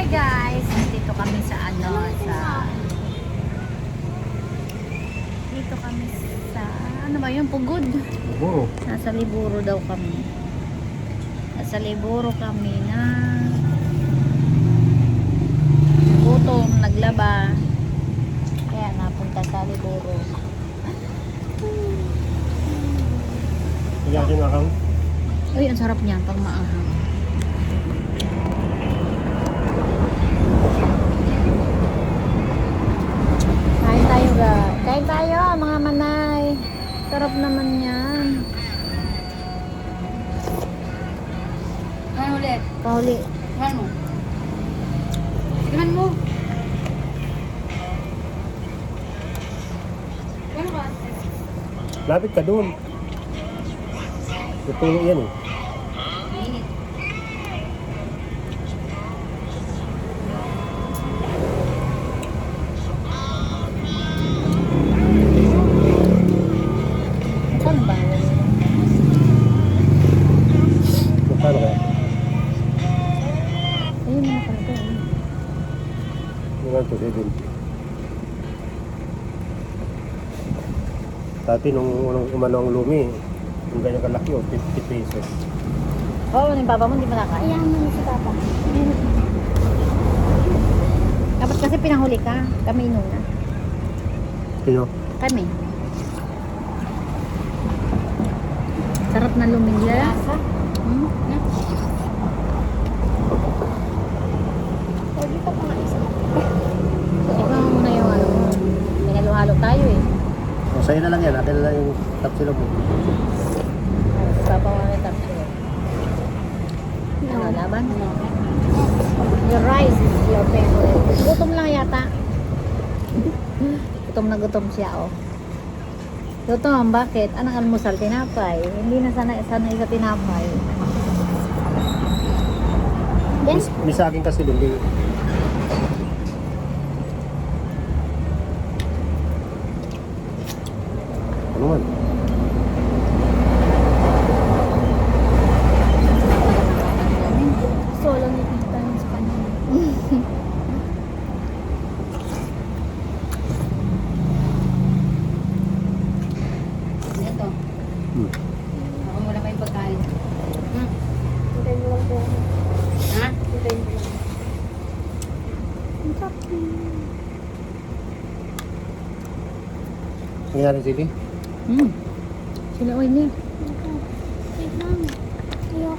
guys, dito kami sa dito kami sa ano ba yun, Pugod. Liburo. Nasa Liburo daw kami. Nasa Liburo kami na gutom, naglaba. Kaya napunta sa Liburo. Kaya din akang. Uy, ang sarap niya pang maanghang. Kain tayo ga. Kain tayo mga manay. Sarap naman yan. Ano ulit? Kahuli. Tikman mo. Tikman mo. Ano ba? Lapit ka doon. Tutulo yan eh. Mainit. Saan ba? Magkano kaya? Ayun na nakalagay. Mga 270. Dati nung unang umano ang lumi, yung ganyan kalaki o 50 pesos. Oo, yung papa mo hindi pa nakain. Ayan mo si Papa. Dapat kasi pinahuli ka. Kami inuna. Sino? Kami. Sarap na lumingla. Lasa? Hmm? Pwede pa nga isa. Ikaw muna yung ano mo. Pinalo-halo tayo eh. O sa'yo na lang yan, atin na lang yung tapsilog mo. Papawalan tayo sila. Ano, laban? Your rice is your favorite. Gutom lang yata. Gutom na gutom siya, oh. Gutom, bakit? Anong almusal? Tinapay. Hindi na sana sa tinapay. Then, May sa akin kasi din, di. Ano man? Solo ni Tita yung sa kanya. Ito. Hmm. Ako muna pa yung pagkain. hintayin mo lang po. Ha? Hintayin mo lang. Nangyari, Sili? Sila, oy niya. Wait lang.